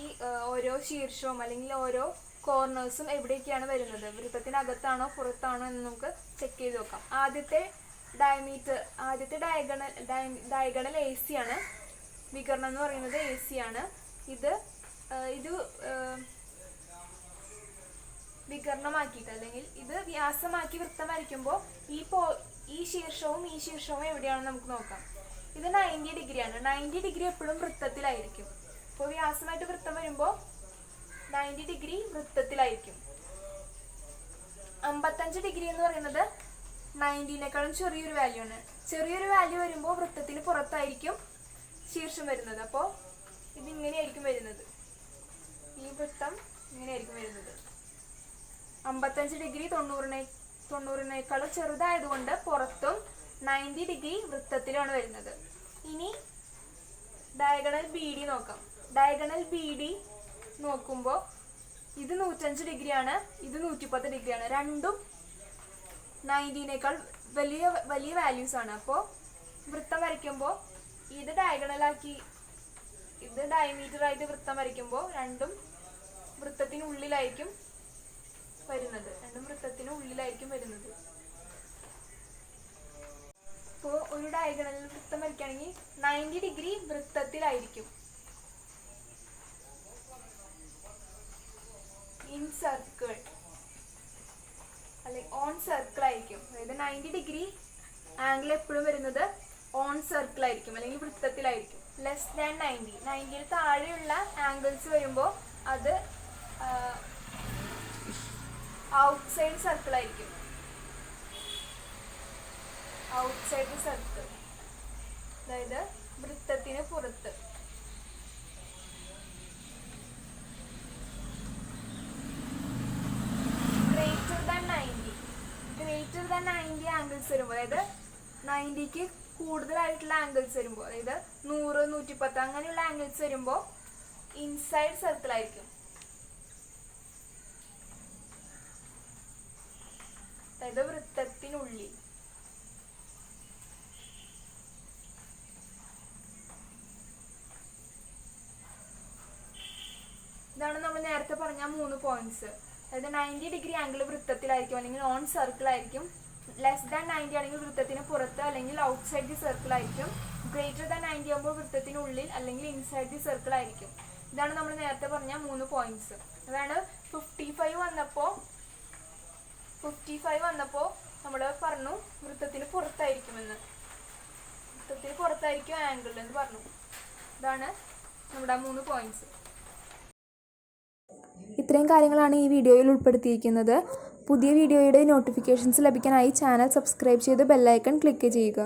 ഓരോ ശീർഷവും അല്ലെങ്കിൽ ഓരോ കോർണേഴ്സും എവിടേക്കാണ് വരുന്നത്, വൃത്തത്തിനകത്താണോ പുറത്താണോ എന്ന് നമുക്ക് ചെക്ക് ചെയ്ത് നോക്കാം. ആദ്യത്തെ ഡയഗണൽ AC ആണ്. വികരണം എന്ന് പറയുന്നത് AC ആണ്. ഇത് വികരണമാക്കിയിട്ട് അല്ലെങ്കിൽ ഇത് വ്യാസമാക്കി വൃത്തം വരയ്ക്കുമ്പോൾ ഈ ശീർഷവും ഈ ശീർഷവും എവിടെയാണെന്ന് നമുക്ക് നോക്കാം. ഇത് 90 ഡിഗ്രിയാണ്. 90 ഡിഗ്രി എപ്പോഴും വൃത്തത്തിലായിരിക്കും. അപ്പോൾ വ്യാസമായിട്ട് വൃത്തം വരുമ്പോൾ 90 ഡിഗ്രി വൃത്തത്തിലായിരിക്കും. 55 ഡിഗ്രി എന്ന് പറയുന്നത് 90നേക്കാളും ചെറിയൊരു വാല്യൂ ആണ്. ചെറിയൊരു വാല്യൂ വരുമ്പോൾ വൃത്തത്തിന് പുറത്തായിരിക്കും ശീർഷം വരുന്നത്. അപ്പോൾ ഇതിങ്ങനെയായിരിക്കും വരുന്നത്. ഈ വൃത്തം ഇങ്ങനെയായിരിക്കും വരുന്നത്. 55 ഡിഗ്രി 90നേക്കാളും ചെറുതായതുകൊണ്ട് പുറത്തും 90 ഡിഗ്രി വൃത്തത്തിലാണ് വരുന്നത്. ഇനി ഡയഗണൽ BD നോക്കാം. ഡയഗണൽ BD നോക്കുമ്പോൾ ഇത് 105 ഡിഗ്രിയാണ്, ഇത് 110 ഡിഗ്രിയാണ്. രണ്ടും 90നേക്കാൾ വലിയ വാല്യൂസ് ആണ്. അപ്പോൾ വൃത്തം വരയ്ക്കുമ്പോൾ ഇത് ഡയഗണലാക്കി ഇത് ഡയമീറ്ററായിട്ട് വൃത്തം വരയ്ക്കുമ്പോൾ രണ്ടും വൃത്തത്തിനുള്ളിലായിരിക്കും വരുന്നത്. അപ്പോൾ ഒരു ഡയഗണൽ വൃത്തം വരയ്ക്കുകയാണെങ്കിൽ 90 ഡിഗ്രി വൃത്തത്തിലായിരിക്കും. ഇൻ സർക്കിൾ അല്ലെങ്കിൽ ഓൺ സർക്കിൾ ആയിരിക്കും. അതായത് 90 ഡിഗ്രി ആംഗിൾ എപ്പോഴും വരുന്നത് ഓൺ സർക്കിൾ ആയിരിക്കും അല്ലെങ്കിൽ വൃത്തത്തിലായിരിക്കും. ലെസ് ദാൻ 90 താഴെയുള്ള ആംഗിൾസ് വരുമ്പോൾ അത് ഔട്ട്സൈഡ് സർക്കിൾ ആയിരിക്കും. ഔട്ട്സൈഡ് സർക്കിൾ അതായത് വൃത്തത്തിന് പുറത്ത്. ഗ്രേറ്റർ ദാൻ 90 ആംഗിൾസ് വരുമ്പോൾ, അതായത് 90ക്ക് കൂടുതലായിട്ടുള്ള ആംഗിൾസ് വരുമ്പോൾ, അതായത് 100, 110 അങ്ങനെയുള്ള ആംഗിൾസ് വരുമ്പോൾ ഇൻസൈഡ് സർക്കിൾ ആയിരിക്കും. അതായത് വൃത്തത്തിനുള്ളിൽ. ഇതാണ് നമ്മൾ നേരത്തെ പറഞ്ഞ 3 പോയിന്റ്സ്. അതായത് 90 ഡിഗ്രി ആംഗിൾ വൃത്തത്തിലായിരിക്കും അല്ലെങ്കിൽ ഓൺ സർക്കിൾ ആയിരിക്കും. ലെസ് ദാൻ 90 ആണെങ്കിൽ വൃത്തത്തിന് പുറത്ത് അല്ലെങ്കിൽ ഔട്ട്സൈഡ് ദി സർക്കിൾ ആയിരിക്കും. ഗ്രേറ്റർ ദാൻ 90 ആകുമ്പോൾ വൃത്തത്തിനുള്ളിൽ അല്ലെങ്കിൽ ഇൻസൈഡ് ദി സർക്കിൾ ആയിരിക്കും. ഇതാണ് നമ്മൾ നേരത്തെ പറഞ്ഞ 3 പോയിന്റ്സ്. അതാണ് 55 വന്നപ്പോൾ നമ്മൾ പറഞ്ഞു വൃത്തത്തിന് പുറത്തായിരിക്കുമെന്ന്. വൃത്തത്തിന് പുറത്തായിരിക്കും ആംഗിൾ എന്ന് പറഞ്ഞു. ഇതാണ് നമ്മുടെ 3 പോയിന്റ്സ്. ഇത്രയും കാര്യങ്ങളാണ് ഈ വീഡിയോയിൽ ഉൾപ്പെടുത്തിയിരിക്കുന്നത്. പുതിയ വീഡിയോയുടെ നോട്ടിഫിക്കേഷൻസ് ലഭിക്കാനായി ചാനൽ സബ്സ്ക്രൈബ് ചെയ്ത് ബെല്ലൈക്കൺ ക്ലിക്ക് ചെയ്യുക.